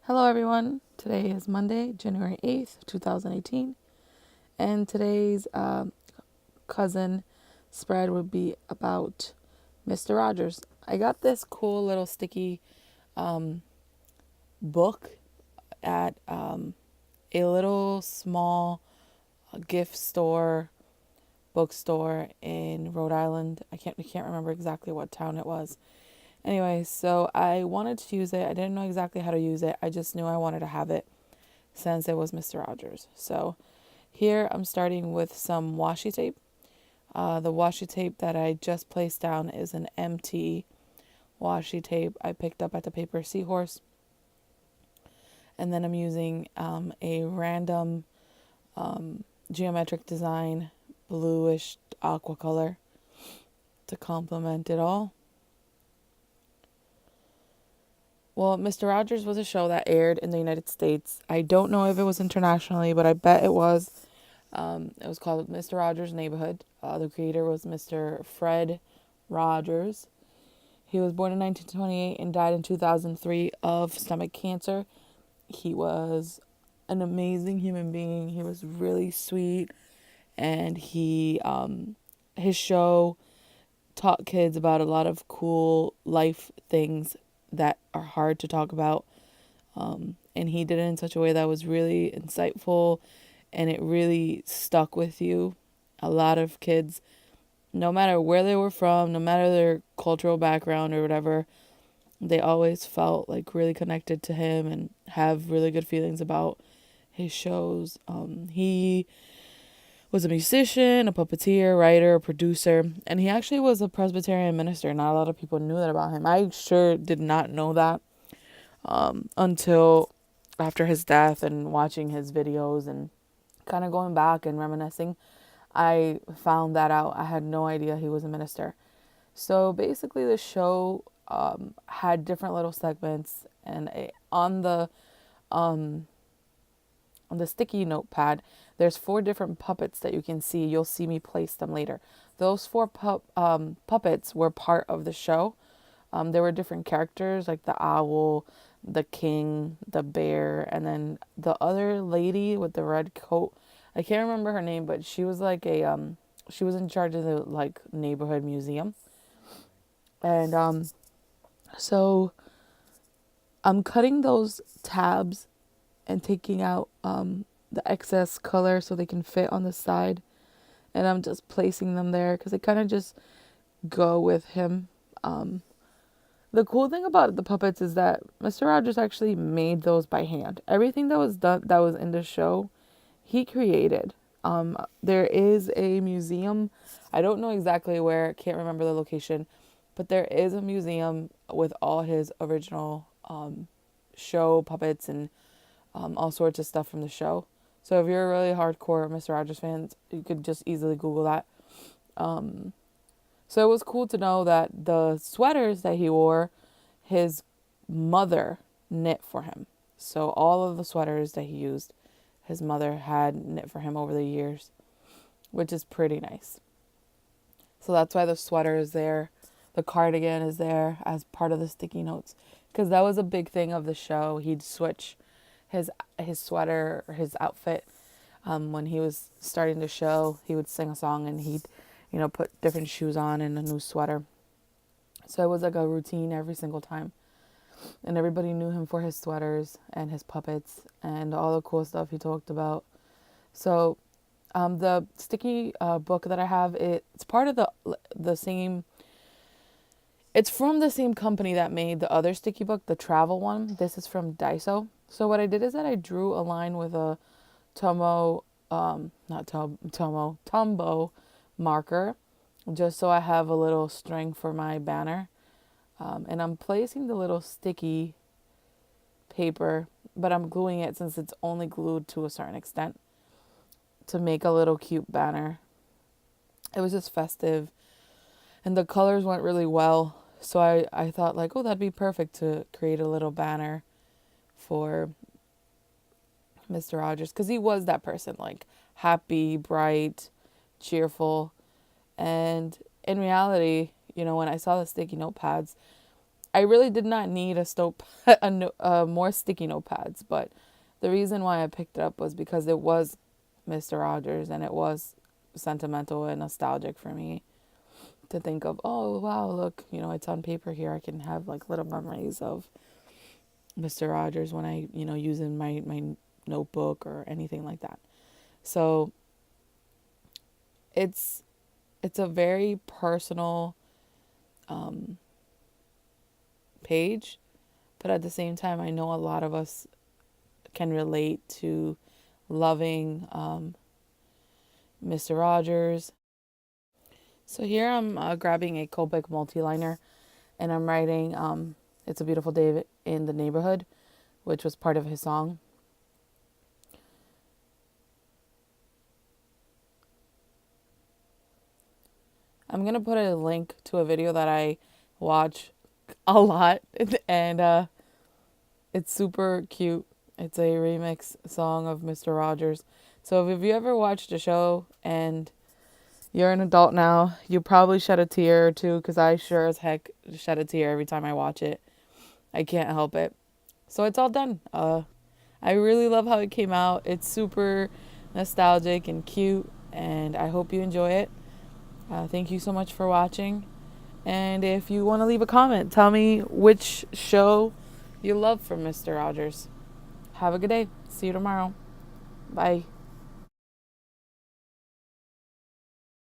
Hello, everyone. Today is Monday, January 8th, 2018, and today's cousin spread would be about Mr. Rogers. I got this cool little sticky book at a little small gift store, bookstore in Rhode Island. I can't remember exactly what town it was. Anyway, so I wanted to use it. I didn't know exactly how to use it. I just knew I wanted to have it since it was Mr. Rogers. So here I'm starting with some washi tape. The washi tape that I just placed down is an MT washi tape I picked up at the Paper Seahorse. And then I'm using a random geometric design bluish aqua color to complement it all. Well, Mr. Rogers was a show that aired in the United States. I don't know if it was internationally, but I bet it was. It was called Mr. Rogers' Neighborhood. The creator was Mr. Fred Rogers. He was born in 1928 and died in 2003 of stomach cancer. He was an amazing human being. He was really sweet, and his show taught kids about a lot of cool life things that are hard to talk about. And he did it in such a way that was really insightful, and it really stuck with you. A lot of kids, no matter where they were from, no matter their cultural background or whatever, they always felt like really connected to him and have really good feelings about his shows. He was a musician, a puppeteer, writer, a producer, and he actually was a Presbyterian minister. Not a lot of people knew that about him. I sure did not know that until after his death and watching his videos and kind of going back and reminiscing. I found that out. I had no idea he was a minister. So basically the show had different little segments, and on the sticky notepad, there's 4 different puppets that you can see. You'll see me place them later. Those 4 puppets were part of the show. There were different characters like the owl, the king, the bear, and then the other lady with the red coat. I can't remember her name, but she was like she was in charge of the like neighborhood museum. And so I'm cutting those tabs and taking out the excess color so they can fit on the side, and I'm just placing them there because they kind of just go with him. The cool thing about the puppets is that Mr. Rogers actually made those by hand. Everything that was done, that was in the show, he created. There is a museum. I don't know exactly where, can't remember the location, but there is a museum with all his original show puppets and all sorts of stuff from the show. So if you're a really hardcore Mr. Rogers fan, you could just easily Google that. So it was cool to know that the sweaters that he wore, his mother knit for him. So all of the sweaters that he used, his mother had knit for him over the years, which is pretty nice. So that's why the sweater is there. The cardigan is there as part of the sticky notes, because that was a big thing of the show. He'd switch his sweater or his outfit when he was starting the show. He would sing a song and he'd put different shoes on and a new sweater. So it was like a routine every single time. And everybody knew him for his sweaters and his puppets and all the cool stuff he talked about. So the sticky book that I have, it's part of the same, it's from the same company that made the other sticky book, the travel one. This is from Daiso. So what I did is that I drew a line with a Tombow marker, just so I have a little string for my banner. And I'm placing the little sticky paper, but I'm gluing it since it's only glued to a certain extent to make a little cute banner. It was just festive, and the colors went really well. So I thought like, oh, that'd be perfect to create a little banner for Mr. Rogers, because he was that person, like happy, bright, cheerful. And in reality, when I saw the sticky notepads, I really did not need more sticky notepads, but the reason why I picked it up was because it was Mr. Rogers, and it was sentimental and nostalgic for me to think of, oh wow, look, it's on paper here. I can have like little memories of Mr. Rogers when I, use in my notebook or anything like that. So it's a very personal page, but at the same time, I know a lot of us can relate to loving Mr. Rogers. So here I'm grabbing a Copic multi-liner, and I'm writing It's a Beautiful Day in the Neighborhood, which was part of his song. I'm going to put a link to a video that I watch a lot, and it's super cute. It's a remix song of Mr. Rogers. So if you ever watched a show and you're an adult now, you probably shed a tear or two, because I sure as heck shed a tear every time I watch it. I can't help it. So it's all done. I really love how it came out. It's super nostalgic and cute, and I hope you enjoy it. Thank you so much for watching. And if you want to leave a comment, tell me which show you love from Mr. Rogers. Have a good day. See you tomorrow. Bye.